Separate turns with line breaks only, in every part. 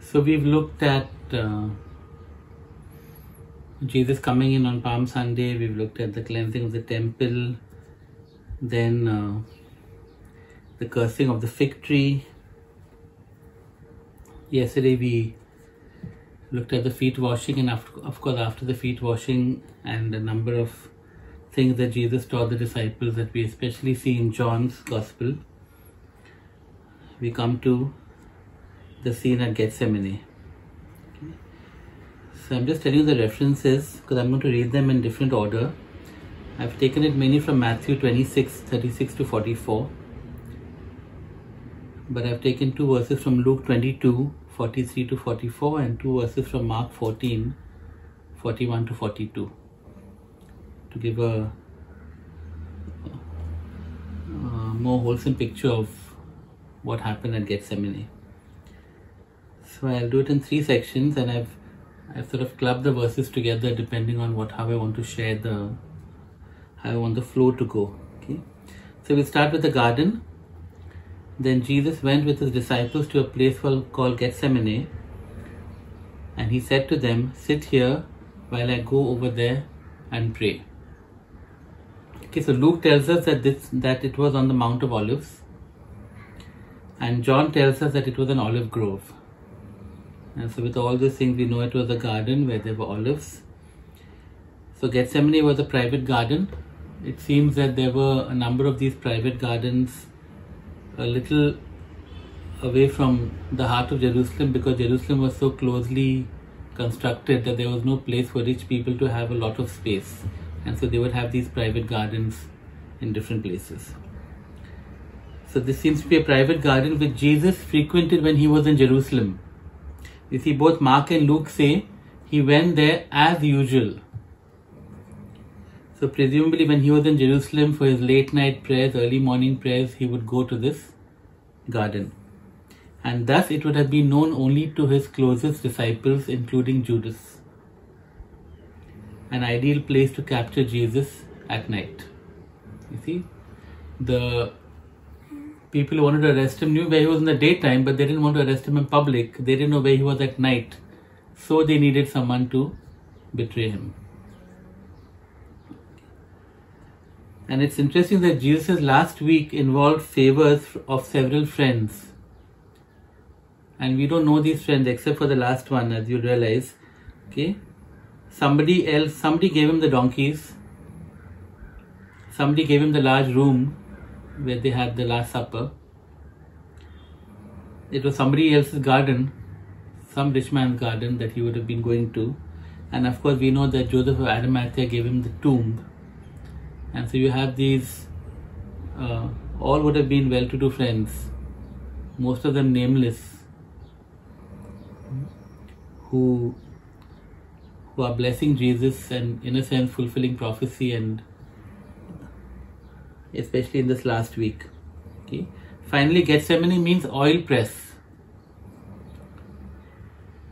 So we've looked at Jesus coming in on Palm Sunday. We've looked at the cleansing of the temple, then the cursing of the fig tree. Yesterday we looked at the feet washing, and of course after the feet washing and a number of things that Jesus taught the disciples that we especially see in John's Gospel, we come to the scene at Gethsemane. Okay. So I'm just telling you the references because I'm going to read them in different order. I've taken it mainly from Matthew 26:36 to 44. But I've taken two verses from Luke 22:43 to 44 and two verses from Mark 14:41 to 42 to give a more wholesome picture of what happened at Gethsemane. So I'll do it in three sections, and I've sort of clubbed the verses together depending on how I want to share how I want the flow to go. Okay, so we'll start with the garden. Then Jesus went with his disciples to a place called Gethsemane, and he said to them, "Sit here while I go over there and pray." Okay, so Luke tells us that it was on the Mount of Olives, and John tells us that it was an olive grove. And so with all these things, we know it was a garden where there were olives. So Gethsemane was a private garden. It seems that there were a number of these private gardens a little away from the heart of Jerusalem, because Jerusalem was so closely constructed that there was no place for rich people to have a lot of space, and so they would have these private gardens in different places. So this seems to be a private garden which Jesus frequented when he was in Jerusalem. You see, both Mark and Luke say he went there as usual. So presumably when he was in Jerusalem for his late night prayers, early morning prayers, he would go to this garden. And thus it would have been known only to his closest disciples, including Judas. An ideal place to capture Jesus at night. You see, the people who wanted to arrest him knew where he was in the daytime, but they didn't want to arrest him in public. They didn't know where he was at night. So they needed someone to betray him. And it's interesting that Jesus' last week involved favors of several friends. And we don't know these friends except for the last one, as you realize. Okay, somebody gave him the donkeys. Somebody gave him the large room where they had the Last Supper. It was somebody else's garden, some rich man's garden that he would have been going to. And of course we know that Joseph of Arimathea gave him the tomb. And so you have these, all would have been well-to-do friends, most of them nameless, who are blessing Jesus and in a sense fulfilling prophecy, and especially in this last week. Okay. Finally, Gethsemane means oil press.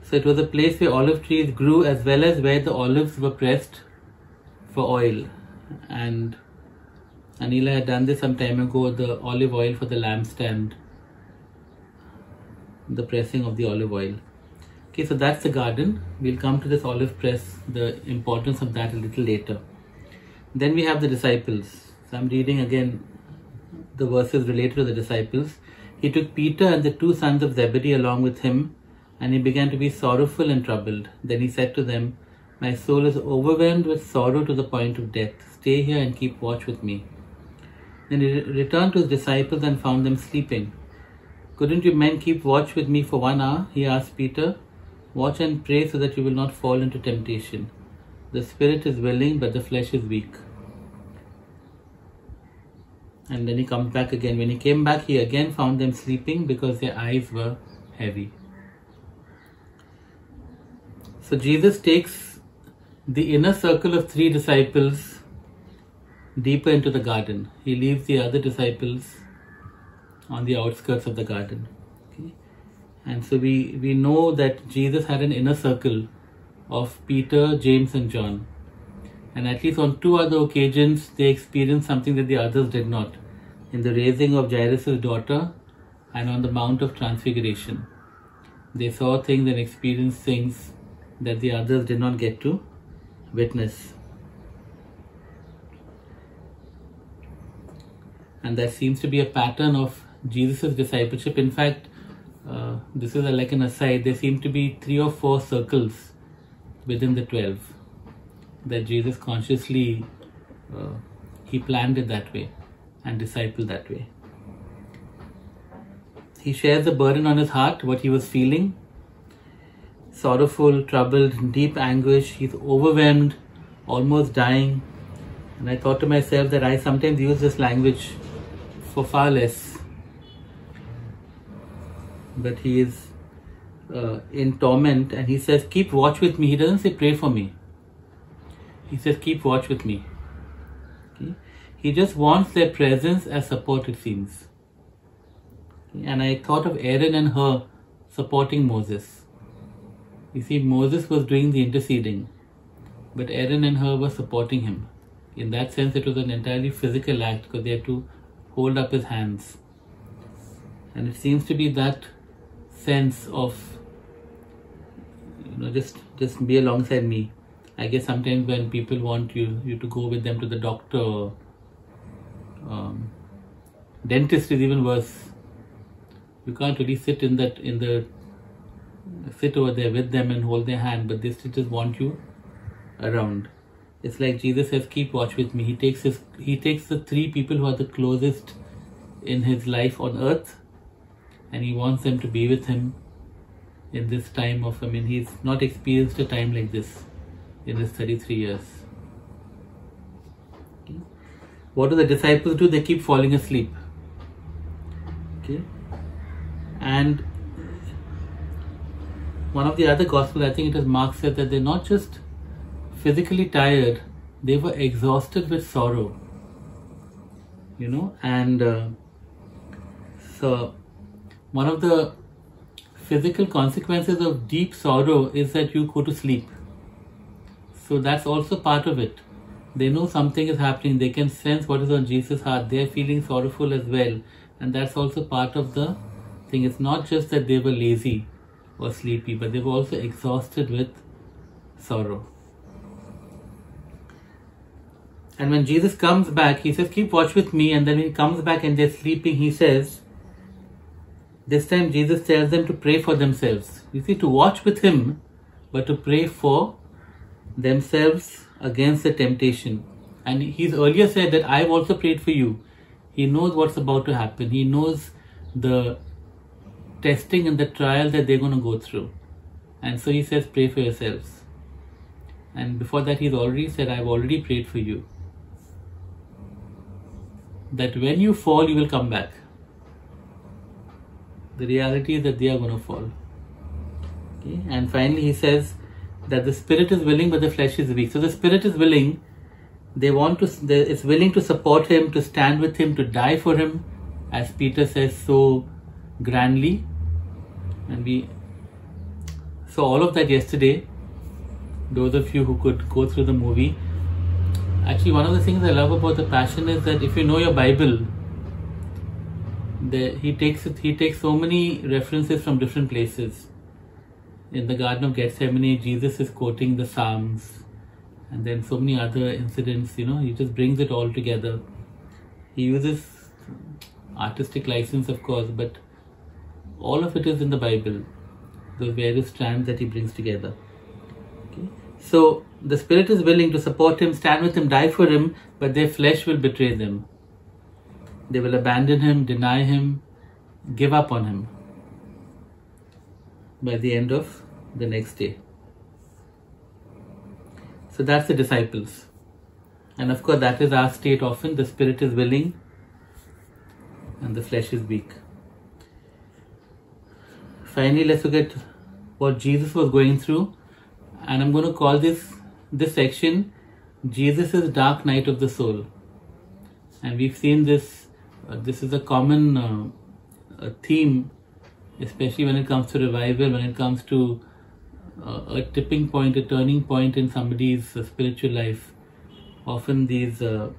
So it was a place where olive trees grew as well as where the olives were pressed for oil. And Anila had done this some time ago, the olive oil for the lampstand, the pressing of the olive oil. Okay, so that's the garden. We'll come to this olive press, the importance of that a little later. Then we have the disciples. So I'm reading again the verses related to the disciples. He took Peter and the two sons of Zebedee along with him, and he began to be sorrowful and troubled. Then he said to them, "My soul is overwhelmed with sorrow to the point of death. Stay here and keep watch with me." Then he returned to his disciples and found them sleeping. "Couldn't you men keep watch with me for 1 hour?" he asked Peter. "Watch and pray so that you will not fall into temptation. The spirit is willing, but the flesh is weak." And then he comes back again. When he came back, he again found them sleeping because their eyes were heavy. So Jesus takes the inner circle of 3 disciples deeper into the garden. He leaves the other disciples on the outskirts of the garden. Okay? And so we know that Jesus had an inner circle of Peter, James and John. And at least on 2 other occasions, they experienced something that the others did not. In the raising of Jairus' daughter and on the Mount of Transfiguration. They saw things and experienced things that the others did not get to witness. And that seems to be a pattern of Jesus' discipleship. In fact, this is like an aside, there seem to be 3 or 4 circles within the 12 that Jesus consciously, he planned it that way and discipled that way. He shares the burden on his heart, what he was feeling. Sorrowful, troubled, deep anguish. He's overwhelmed, almost dying. And I thought to myself that I sometimes use this language for far less. But he is in torment, and he says, keep watch with me. He doesn't say pray for me. He says, keep watch with me. Okay? He just wants their presence as support, it seems. Okay? And I thought of Aaron and her supporting Moses. You see, Moses was doing the interceding, but Aaron and her were supporting him. In that sense, it was an entirely physical act because they had to hold up his hands. And it seems to be that sense of, just be alongside me. I guess sometimes when people want you to go with them to the doctor, dentist is even worse. You can't really sit sit over there with them and hold their hand, but they still just want you around. It's like Jesus says, keep watch with me. He takes the 3 people who are the closest in his life on earth, and he wants them to be with him in this time of, he's not experienced a time like this in his 33 years. Okay. What do the disciples do? They keep falling asleep. Okay. And one of the other Gospels, I think it is Mark, said that they're not just physically tired, they were exhausted with sorrow. And so one of the physical consequences of deep sorrow is that you go to sleep. So that's also part of it. They know something is happening, they can sense what is on Jesus' heart, they're feeling sorrowful as well, and that's also part of the thing. It's not just that they were lazy or sleepy, but they were also exhausted with sorrow. And when Jesus comes back, he says, keep watch with me, and then when he comes back and they're sleeping, he says, this time Jesus tells them to pray for themselves. You see, to watch with him, but to pray for themselves against the temptation. And he's earlier said that I've also prayed for you. He knows what's about to happen. He knows the testing and the trial that they're going to go through. And so he says, pray for yourselves. And before that, he's already said, I've already prayed for you, that when you fall, you will come back. The reality is that they are going to fall. Okay? And finally, he says that the spirit is willing, but the flesh is weak. So the spirit is willing. It's willing to support him, to stand with him, to die for him, as Peter says so grandly. And we saw all of that yesterday. Those of you who could go through the movie. Actually, one of the things I love about the Passion is that if you know your Bible, he takes so many references from different places. In the Garden of Gethsemane, Jesus is quoting the Psalms, and then so many other incidents. He just brings it all together. He uses artistic license, of course, but all of it is in the Bible, the various strands that he brings together. Okay? So the spirit is willing to support him, stand with him, die for him, but their flesh will betray them. They will abandon him, deny him, give up on him by the end of the next day. So that's the disciples. And of course, that is our state often. The spirit is willing and the flesh is weak. Finally, let's look at what Jesus was going through. And I'm going to call this section, Jesus' dark night of the soul. And we've seen this. This is a common theme, especially when it comes to revival, when it comes to a tipping point, a turning point in somebody's spiritual life. Often the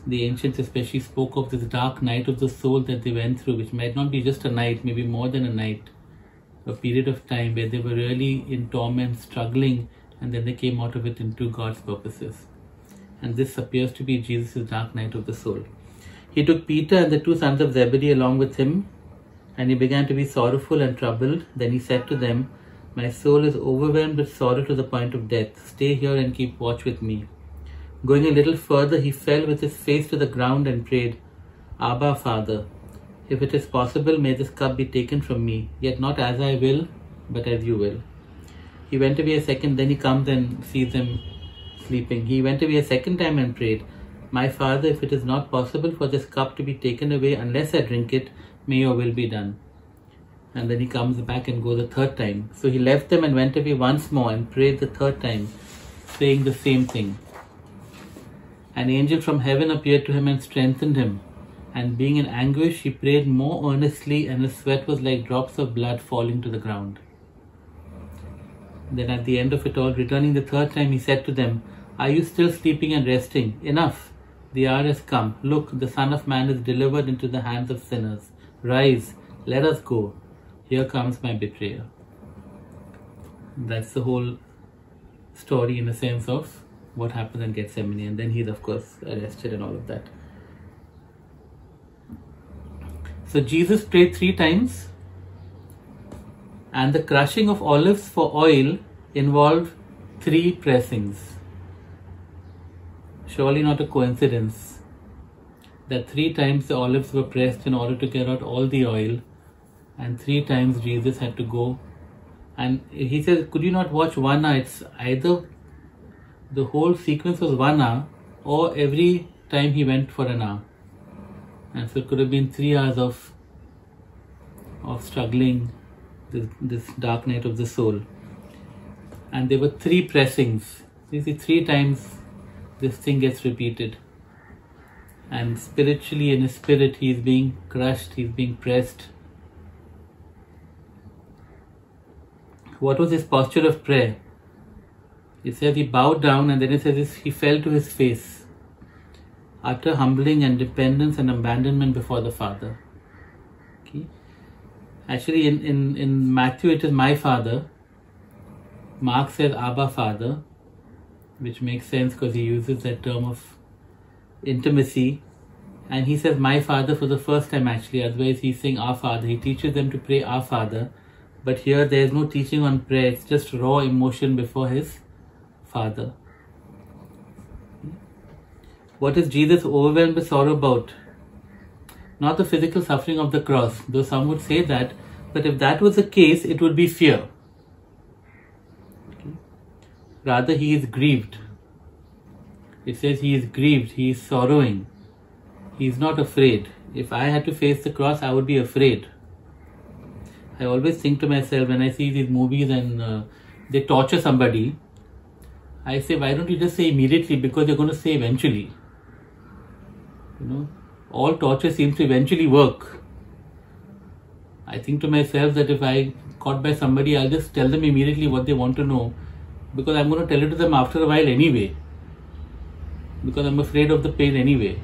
ancients especially spoke of this dark night of the soul that they went through, which might not be just a night, maybe more than a night. a period of time where they were really in torment, struggling, and then they came out of it into God's purposes. And this appears to be Jesus' dark night of the soul. He took Peter and the two sons of Zebedee along with him, and he began to be sorrowful and troubled. Then he said to them, "My soul is overwhelmed with sorrow to the point of death. Stay here and keep watch with me." Going a little further, he fell with his face to the ground and prayed, "Abba, Father, if it is possible, may this cup be taken from me, yet not as I will, but as you will." He went away a second, then he comes and sees them sleeping. He went away a second time and prayed, "My Father, if it is not possible for this cup to be taken away unless I drink it, may your will be done." And then he comes back and goes a third time. So he left them and went away once more and prayed the third time, saying the same thing. An angel from heaven appeared to him and strengthened him. And being in anguish, he prayed more earnestly, and his sweat was like drops of blood falling to the ground. Then at the end of it all, returning the third time, he said to them, "Are you still sleeping and resting? Enough! The hour has come. Look, the Son of Man is delivered into the hands of sinners. Rise, let us go. Here comes my betrayer." That's the whole story in a sense of what happened in Gethsemane. And then he's of course arrested and all of that. So Jesus prayed 3 times, and the crushing of olives for oil involved 3 pressings. Surely not a coincidence that 3 times the olives were pressed in order to get out all the oil, and 3 times Jesus had to go. And he says, could you not watch 1 hour? It's either the whole sequence was 1 hour, or every time he went for an hour. And so it could have been 3 hours of struggling, this dark night of the soul. And there were 3 pressings. You see, 3 times this thing gets repeated. And spiritually, in his spirit, he is being crushed, he is being pressed. What was his posture of prayer? It says he bowed down, and then it says he fell to his face. Utter humbling and dependence and abandonment before the Father. Okay. Actually, in Matthew, it is my Father. Mark says Abba, Father, which makes sense because he uses that term of intimacy. And he says my Father for the first time actually, otherwise he's saying our Father. He teaches them to pray our Father. But here there is no teaching on prayer, it's just raw emotion before his Father. What is Jesus overwhelmed with sorrow about? Not the physical suffering of the cross, though some would say that, but if that was the case, it would be fear. Okay. Rather, he is grieved. It says he is grieved, he is sorrowing. He is not afraid. If I had to face the cross, I would be afraid. I always think to myself when I see these movies and they torture somebody, I say, why don't you just say immediately, because you're going to say eventually. You know, all torture seems to eventually work. I think to myself that if I caught by somebody, I'll just tell them immediately what they want to know, because I'm going to tell it to them after a while anyway, because I'm afraid of the pain anyway.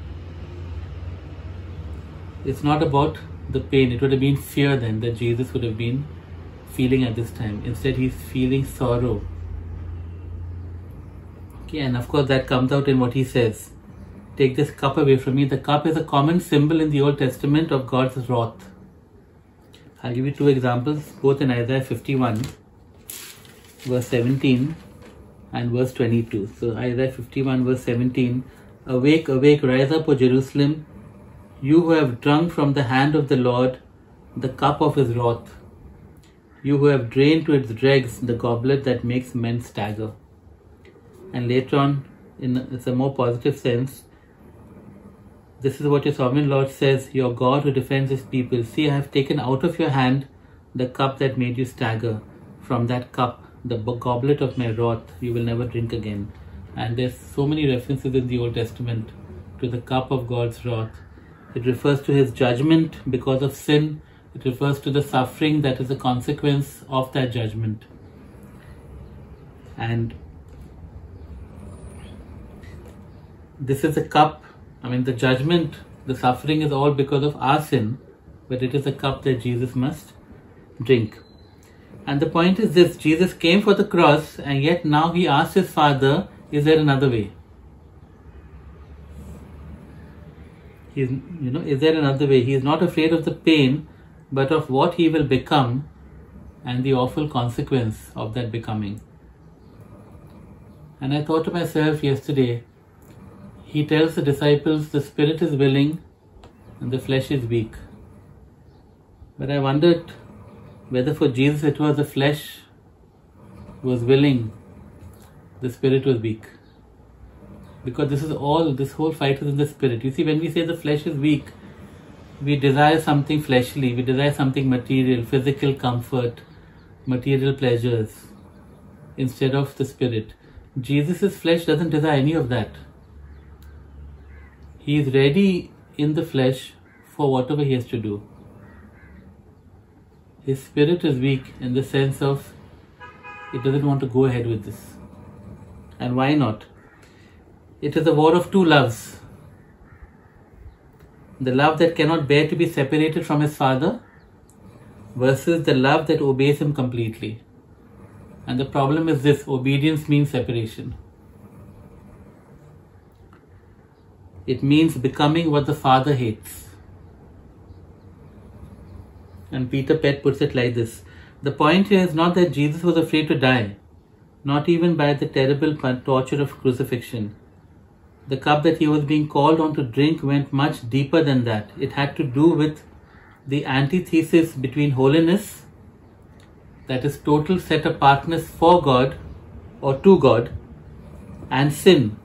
It's not about the pain. It would have been fear then that Jesus would have been feeling at this time. Instead, he's feeling sorrow. Okay, and of course that comes out in what he says. Take this cup away from me. The cup is a common symbol in the Old Testament of God's wrath. I'll give you 2 examples, both in Isaiah 51, verse 17 and verse 22. So Isaiah 51, verse 17. Awake, awake, rise up, O Jerusalem, you who have drunk from the hand of the Lord the cup of his wrath, you who have drained to its dregs the goblet that makes men stagger. And later on, it's a more positive sense, this is what your sovereign Lord says, your God who defends his people. See, I have taken out of your hand the cup that made you stagger. From that cup, the goblet of my wrath, you will never drink again. And there's so many references in the Old Testament to the cup of God's wrath. It refers to his judgment because of sin. It refers to the suffering that is a consequence of that judgment. And this is a cup, the judgment, the suffering is all because of our sin, but it is a cup that Jesus must drink. And the point is this: Jesus came for the cross, and yet now he asks his Father, is there another way? Is there another way? He is not afraid of the pain, but of what he will become and the awful consequence of that becoming. And I thought to myself yesterday, he tells the disciples, the spirit is willing and the flesh is weak. But I wondered whether for Jesus it was the flesh was willing, the spirit was weak. Because this whole fight is in the spirit. You see, when we say the flesh is weak, we desire something fleshly, we desire something material, physical comfort, material pleasures, instead of the spirit. Jesus' flesh doesn't desire any of that. He is ready in the flesh for whatever he has to do. His spirit is weak in the sense of it doesn't want to go ahead with this. And why not? It is a war of two loves. The love that cannot bear to be separated from his Father versus the love that obeys him completely. And the problem is this: obedience means separation. It means becoming what the Father hates. And Peter Pett puts it like this: the point here is not that Jesus was afraid to die, not even by the terrible torture of crucifixion. The cup that he was being called on to drink went much deeper than that. It had to do with the antithesis between holiness, that is total set apartness for God or to God, and sin,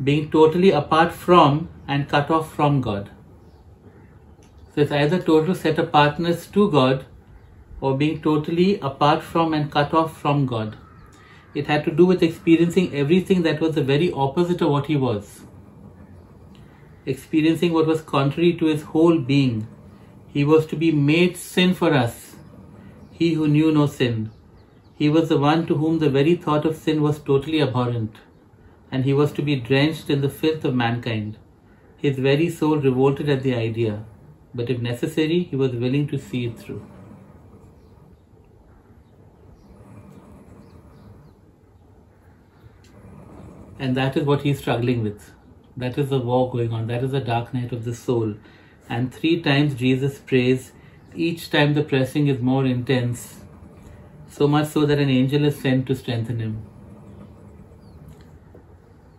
being totally apart from and cut off from God. So it's either total set apartness to God or being totally apart from and cut off from God. It had to do with experiencing everything that was the very opposite of what he was. Experiencing what was contrary to his whole being. He was to be made sin for us, he who knew no sin. He was the one to whom the very thought of sin was totally abhorrent, and he was to be drenched in the filth of mankind. His very soul revolted at the idea, but if necessary, he was willing to see it through. And that is what he is struggling with. That is the war going on. That is the dark night of the soul. And 3 times Jesus prays. Each time the pressing is more intense. So much so that an angel is sent to strengthen him.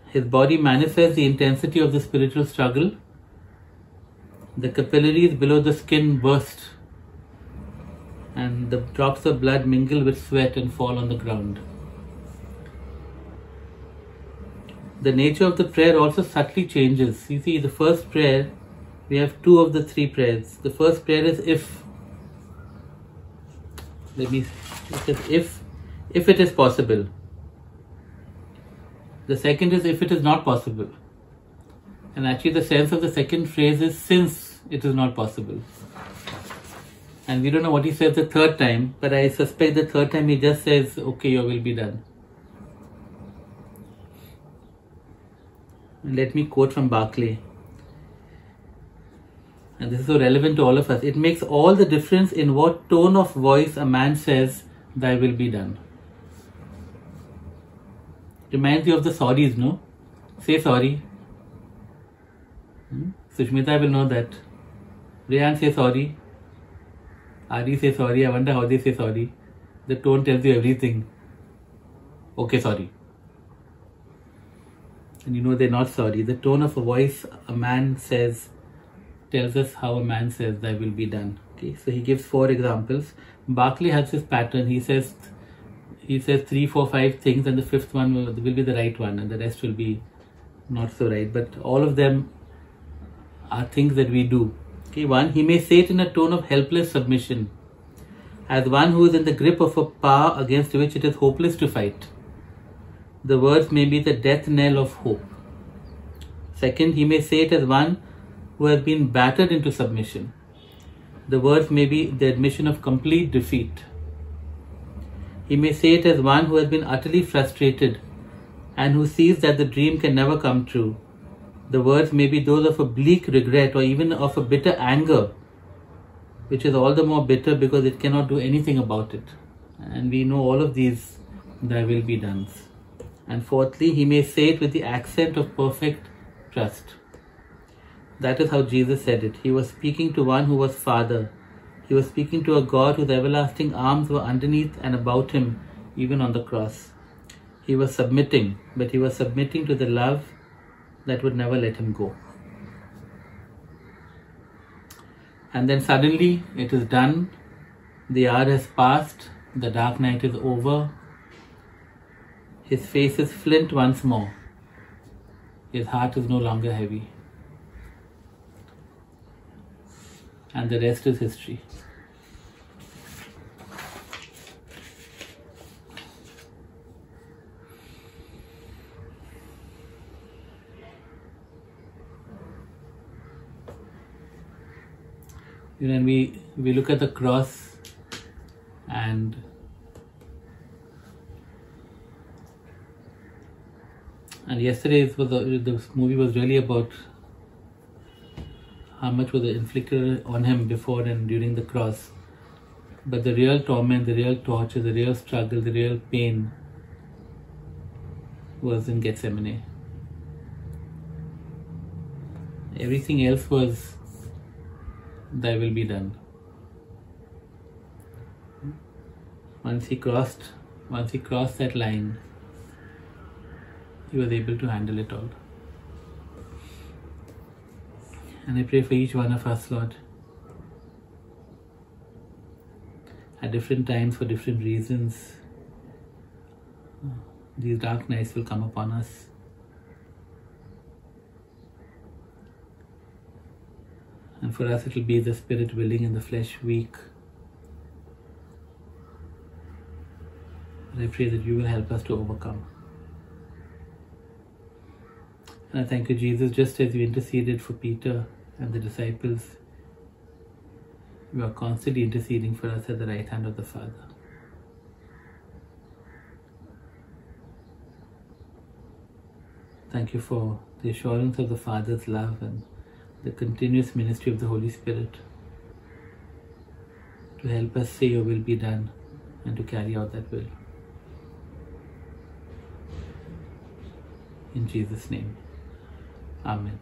His body manifests the intensity of the spiritual struggle. The capillaries below the skin burst. And the drops of blood mingle with sweat and fall on the ground. The nature of the prayer also subtly changes. You see, the first prayer, we have 2 of the 3 prayers. The first prayer is if. It says if it is possible. The second is if it is not possible. And actually the sense of the second phrase is since it is not possible. And we don't know what he says the third time, but I suspect the third time he just says, okay, your will be done. Let me quote from Barclay. And this is so relevant to all of us. It makes all the difference in what tone of voice a man says, thy will be done. Reminds you of the sorries, no? Say sorry. Sushmita will know that. Rayan, say sorry. Adi, say sorry. I wonder how they say sorry. The tone tells you everything. Okay, sorry. And you know they're not sorry. The tone of a voice a man says tells us how a man says thy will be done. Okay, so he gives 4 examples. Barclay has this pattern. He says 3, 4, 5 things, and the 5th one will be the right one, and the rest will be not so right. But all of them are things that we do. Okay, 1, he may say it in a tone of helpless submission, as one who is in the grip of a power against which it is hopeless to fight. The words may be the death knell of hope. 2nd, he may say it as one who has been battered into submission. The words may be the admission of complete defeat. He may say it as one who has been utterly frustrated and who sees that the dream can never come true. The words may be those of a bleak regret or even of a bitter anger, which is all the more bitter because it cannot do anything about it. And we know all of these thy will be done. And fourthly, he may say it with the accent of perfect trust. That is how Jesus said it. He was speaking to one who was Father. He was speaking to a God whose everlasting arms were underneath and about him, even on the cross. He was submitting, but he was submitting to the love that would never let him go. And then suddenly it is done. The hour has passed. The dark night is over. His face is flint once more. His heart is no longer heavy. And the rest is history. When we look at the cross, and yesterday this movie was really about how much was inflicted on him before and during the cross. But the real torment, the real torture, the real struggle, the real pain was in Gethsemane. Everything else was, thy will be done. Once he crossed that line, he was able to handle it all. And I pray for each one of us, Lord, at different times, for different reasons, these dark nights will come upon us. And for us it will be the spirit willing and the flesh weak. And I pray that you will help us to overcome. And I thank you, Jesus, just as you interceded for Peter and the disciples, you are constantly interceding for us at the right hand of the Father. Thank you for the assurance of the Father's love and the continuous ministry of the Holy Spirit to help us say your will be done and to carry out that will. In Jesus' name, Amen.